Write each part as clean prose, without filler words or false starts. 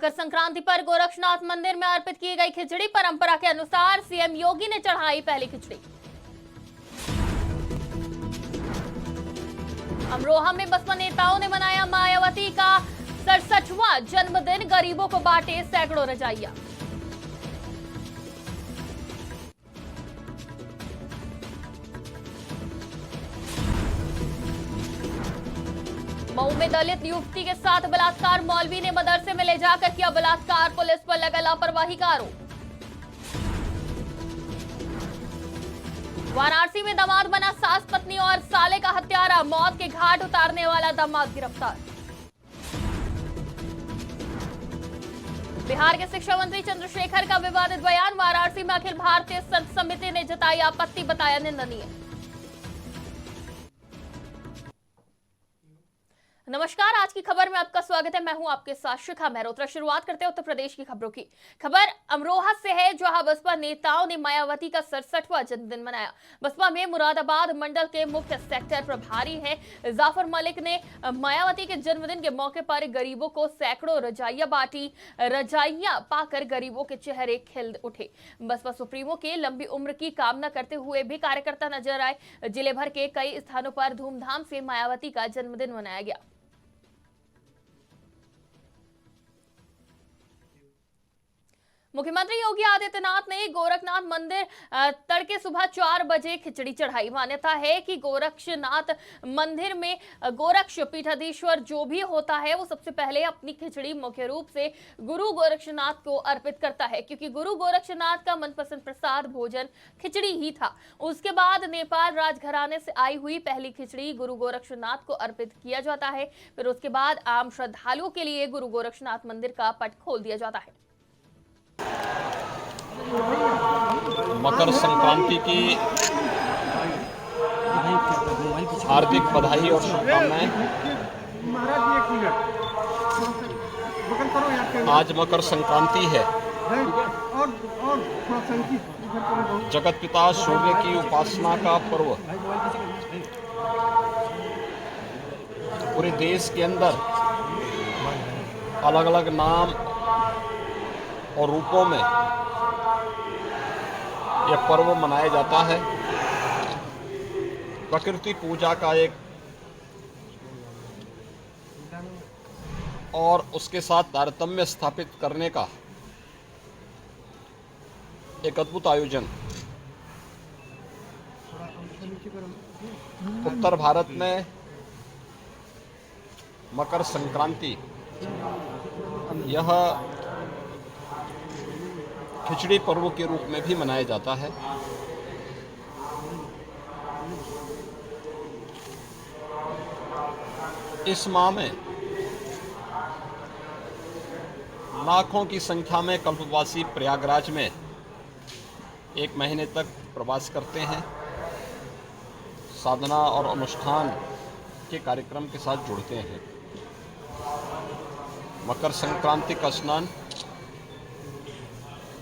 मकर संक्रांति पर गोरक्षनाथ मंदिर में अर्पित की गई खिचड़ी। परंपरा के अनुसार सीएम योगी ने चढ़ाई पहली खिचड़ी। अमरोहा में बसपा नेताओं ने मनाया मायावती का 67वां जन्मदिन। गरीबों को बांटे सैकड़ों रजाइयां। मऊ में दलित युवती के साथ बलात्कार। मौलवी ने मदरसे में ले जाकर किया बलात्कार। पुलिस पर लगा लापरवाही का आरोप। वाराणसी में दामाद बना सास, पत्नी और साले का हत्यारा। मौत के घाट उतारने वाला दामाद गिरफ्तार। बिहार के शिक्षा मंत्री चंद्रशेखर का विवादित बयान। वाराणसी में अखिल भारतीय संत समिति ने जताई आपत्ति, बताया निंदनीय। नमस्कार, आज की खबर में आपका स्वागत है। मैं हूं आपके साथ शिखा मेहरोत्रा। शुरुआत करते हैं उत्तर प्रदेश की खबरों की। खबर अमरोहा से है, जहां बसपा नेताओं ने मायावती का 67वां जन्मदिन मनाया। बसपा में मुरादाबाद मंडल के मुख्य सेक्टर प्रभारी हैं जाफर मलिक ने मायावती के जन्मदिन के मौके पर गरीबों को सैकड़ों रजाइयां बांटी। रजाइयां पाकर गरीबों के चेहरे खिल उठे। बसपा सुप्रीमो के लंबी उम्र की कामना करते हुए भी कार्यकर्ता नजर आए। जिले भर के कई स्थानों पर धूमधाम से मायावती का जन्मदिन मनाया गया। मुख्यमंत्री योगी आदित्यनाथ ने गोरखनाथ मंदिर तड़के सुबह 4 बजे खिचड़ी चढ़ाई। मान्यता है कि गोरक्षनाथ मंदिर में गोरक्ष पीठाधीश्वर जो भी होता है वो सबसे पहले अपनी खिचड़ी मुख्य रूप से गुरु गोरक्षनाथ को अर्पित करता है, क्योंकि गुरु गोरक्षनाथ का मनपसंद प्रसाद भोजन खिचड़ी ही था। उसके बाद नेपाल राजघराने से आई हुई पहली खिचड़ी गुरु गोरक्षनाथ को अर्पित किया जाता है। फिर उसके बाद आम श्रद्धालुओं के लिए गुरु गोरक्षनाथ मंदिर का पट खोल दिया जाता है। मकर संक्रांति की हार्दिक बधाई और शुभकामनाएं। आज मकर संक्रांति है। जगत पिता सूर्य की उपासना का पर्व पूरे देश के अंदर अलग अलग नाम और रूपों में यह पर्व मनाया जाता है। प्रकृति पूजा का एक और उसके साथ तारतम्य स्थापित करने का एक अद्भुत आयोजन। उत्तर भारत में मकर संक्रांति यह खिचड़ी पर्व के रूप में भी मनाया जाता है। इस माह में लाखों की संख्या में कल्पवासी प्रयागराज में 1 महीने तक प्रवास करते हैं। साधना और अनुष्ठान के कार्यक्रम के साथ जुड़ते हैं। मकर संक्रांति का स्नान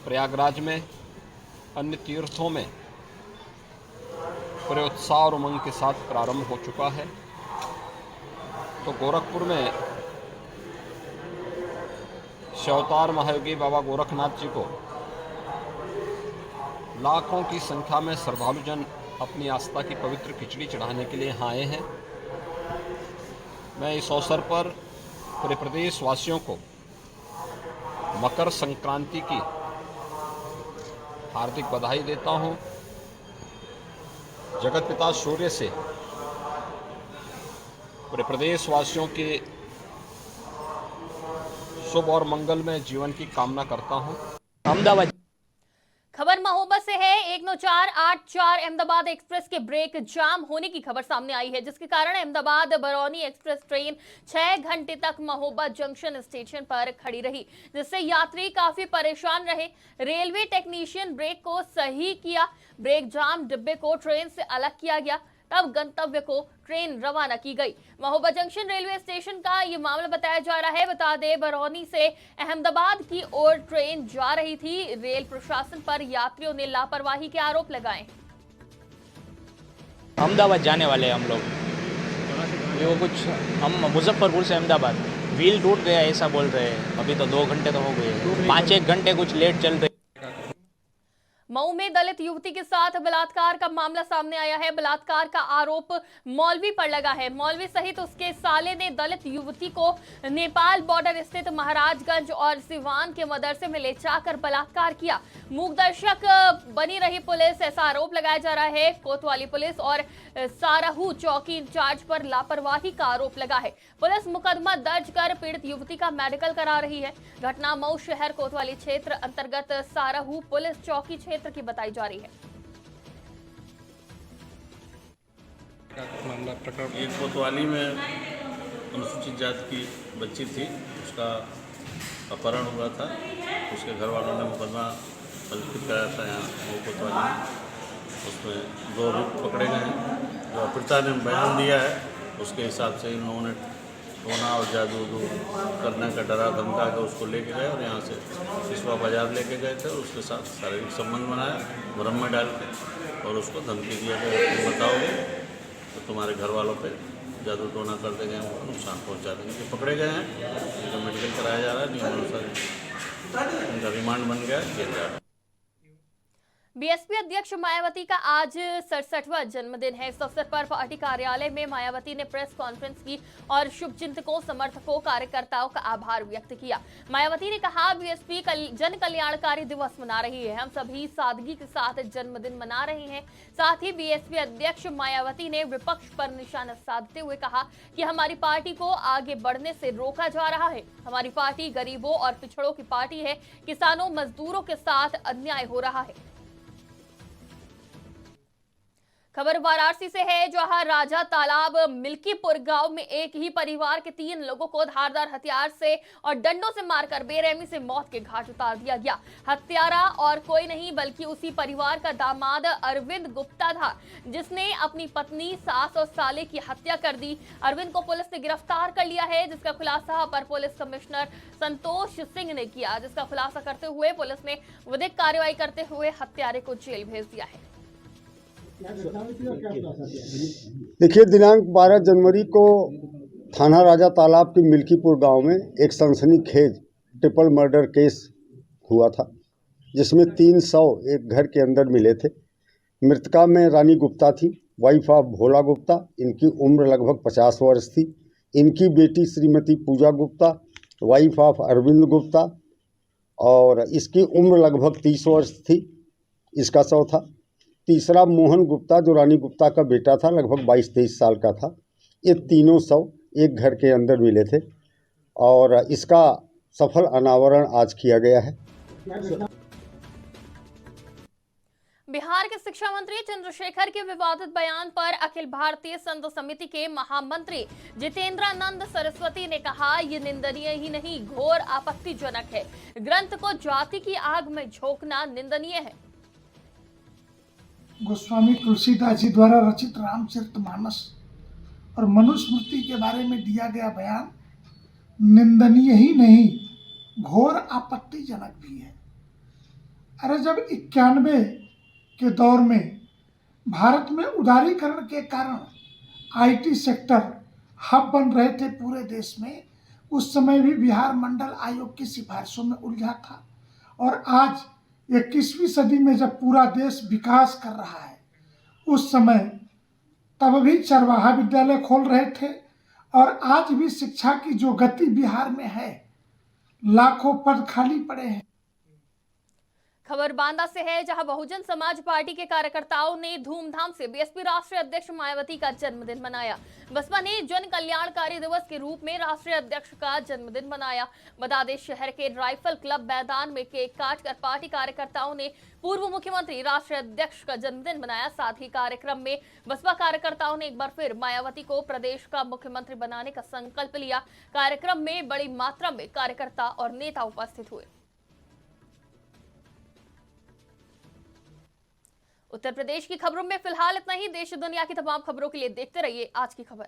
प्रयागराज में, अन्य तीर्थों में पूरे उत्साह और उमंग के साथ प्रारंभ हो चुका है। तो गोरखपुर में शिवावतार महायोगी बाबा गोरखनाथ जी को लाखों की संख्या में श्रद्धालुजन अपनी आस्था की पवित्र खिचड़ी चढ़ाने के लिए यहाँ आए हैं। मैं इस अवसर पर पूरे प्रदेश वासियों को मकर संक्रांति की हार्दिक बधाई देता हूं। जगत पिता सूर्य से पूरे प्रदेश वासियों के शुभ और मंगलमय जीवन की कामना करता हूं। अहमदाबाद खबर महोबा से है। 19484 अहमदाबाद एक्सप्रेस के ब्रेक जाम होने की खबर सामने आई है, जिसके कारण अहमदाबाद बरौनी एक्सप्रेस ट्रेन 6 घंटे तक महोबा जंक्शन स्टेशन पर खड़ी रही, जिससे यात्री काफी परेशान रहे। रेलवे टेक्नीशियन ब्रेक को सही किया। ब्रेक जाम डिब्बे को ट्रेन से अलग किया गया, तब गंतव्य को ट्रेन रवाना की गई। महोबा जंक्शन रेलवे स्टेशन का ये मामला बताया जा रहा है। बता दें, बरौनी से अहमदाबाद की ओर ट्रेन जा रही थी। रेल प्रशासन पर यात्रियों ने लापरवाही के आरोप लगाए। अहमदाबाद जाने वाले हैं हम लोग। वो कुछ हम मुजफ्फरपुर से अहमदाबाद। व्हील टूट गया ऐसा बोल रहे हैं। अभी तो 2 घंटे तो हो गए, 5-1 घंटे कुछ लेट चल रहे। मऊ में दलित युवती के साथ बलात्कार का मामला सामने आया है। बलात्कार का आरोप मौलवी पर लगा है। मौलवी सहित उसके साले ने दलित युवती को नेपाल बॉर्डर स्थित महाराजगंज और सिवान के मदरसे में ले जाकर बलात्कार किया। मूकदर्शक बनी रही पुलिस, ऐसा आरोप लगाया जा रहा है। कोतवाली पुलिस और साराहू चौकी इंचार्ज पर लापरवाही का आरोप लगा है। पुलिस मुकदमा दर्ज कर पीड़ित युवती का मेडिकल करा रही है। घटना मऊ शहर कोतवाली क्षेत्र अंतर्गत साराहू पुलिस चौकी क्षेत्र की बताई जा रही है। एक कोतवाली में अनुसूचित जाति की बच्ची थी, उसका अपहरण हुआ था। उसके घर वालों ने मुकदमा पंजीकृत कराया था यहाँ वो कोतवाली में। उसमें 2 अभियुक्त पकड़े गए हैं। जो अपीड़िता ने बयान दिया है उसके हिसाब से इन लोगों ने टोना और जादू करने का डरा धमका के उसको लेके गए और यहाँ से सिसवा बाजार लेके गए थे और उसके साथ शारीरिक संबंध बनाया, भ्रम में डाल के, और उसको धमकी दिया कि तुम बताओगे तो तुम्हारे घर वालों पे जादू टोना कर देंगे, उनको नुकसान पहुँचा देंगे। ये पकड़े गए हैं, इनका मेडिकल कराया जा रहा है, नियमानुसार इनका रिमांड बन गया है, जेल जा रहा है। बीएसपी अध्यक्ष मायावती का आज 67वां जन्मदिन है। इस अवसर पर पार्टी कार्यालय में मायावती ने प्रेस कॉन्फ्रेंस की और शुभचिंतकों, समर्थकों, कार्यकर्ताओं का आभार व्यक्त किया। मायावती ने कहा, बीएसपी जन कल्याणकारी दिवस मना रही है, हम सभी सादगी के साथ जन्मदिन मना रहे हैं। साथ ही बीएसपी अध्यक्ष मायावती ने विपक्ष पर निशाना साधते हुए कहा कि हमारी पार्टी को आगे बढ़ने से रोका जा रहा है। हमारी पार्टी गरीबों और पिछड़ों की पार्टी है। किसानों, मजदूरों के साथ अन्याय हो रहा है। खबर वाराणसी से है, जहां राजा तालाब मिल्कीपुर गांव में एक ही परिवार के 3 लोगों को धारदार हथियार से और डंडों से मारकर बेरहमी से मौत के घाट उतार दिया गया। हत्यारा और कोई नहीं बल्कि उसी परिवार का दामाद अरविंद गुप्ता था, जिसने अपनी पत्नी, सास और साले की हत्या कर दी। अरविंद को पुलिस ने गिरफ्तार कर लिया है, जिसका खुलासा अपर पुलिस कमिश्नर संतोष सिंह ने किया। जिसका खुलासा करते हुए पुलिस ने विधिक कार्रवाई करते हुए हत्यारे को जेल भेज दिया है। देखिए, दिनांक 12 जनवरी को थाना राजा तालाब के मिल्कीपुर गांव में एक सनसनीखेज ट्रिपल मर्डर केस हुआ था, जिसमें 300 एक घर के अंदर मिले थे। मृतका में रानी गुप्ता थी, वाइफ ऑफ भोला गुप्ता। इनकी उम्र लगभग 50 वर्ष थी। इनकी बेटी श्रीमती पूजा गुप्ता, वाइफ ऑफ अरविंद गुप्ता, और इसकी उम्र लगभग 30 वर्ष थी। इसका शव था। तीसरा मोहन गुप्ता, जो रानी गुप्ता का बेटा था, लगभग 22-23 साल का था। ये तीनों शव एक घर के अंदर मिले थे और इसका सफल अनावरण आज किया गया है। बिहार के शिक्षा मंत्री चंद्रशेखर के विवादित बयान पर अखिल भारतीय संत समिति के महामंत्री जितेंद्रानंद सरस्वती ने कहा, ये निंदनीय ही नहीं, घोर आपत्तिजनक है। ग्रंथ को जाति की आग में झोंकना निंदनीय है। गोस्वामी तुलसीदास जी द्वारा रचित रामचरितमानस और मनुस्मृति के बारे में दिया गया बयान निंदनीय ही नहीं, घोर आपत्तिजनक भी है। अरे, जब 91 के दौर में भारत में उदारीकरण के कारण आईटी सेक्टर हब बन रहे थे पूरे देश में, उस समय भी बिहार मंडल आयोग की सिफारिशों में उलझा था। और आज 21वीं सदी में जब पूरा देश विकास कर रहा है, उस समय तब भी चरवाहा विद्यालय खोल रहे थे। और आज भी शिक्षा की जो गति बिहार में है, लाखों पद खाली पड़े हैं। खबर बांदा से है, जहां बहुजन समाज पार्टी के कार्यकर्ताओं ने धूमधाम से बीएसपी राष्ट्रीय अध्यक्ष मायावती का जन्मदिन मनाया। बसपा ने जन कल्याणकारी दिवस के रूप में राष्ट्रीय अध्यक्ष का जन्मदिन मनाया। बता दें, शहर के राइफल क्लब मैदान में केक काटकर पार्टी कार्यकर्ताओं ने पूर्व मुख्यमंत्री राष्ट्रीय अध्यक्ष का जन्मदिन मनाया। साथ ही कार्यक्रम में बसपा कार्यकर्ताओं ने एक बार फिर मायावती को प्रदेश का मुख्यमंत्री बनाने का संकल्प लिया। कार्यक्रम में बड़ी मात्रा में कार्यकर्ता और नेता उपस्थित हुए। उत्तर प्रदेश की खबरों में फिलहाल इतना ही। देश दुनिया की तमाम खबरों के लिए देखते रहिए आज की खबर।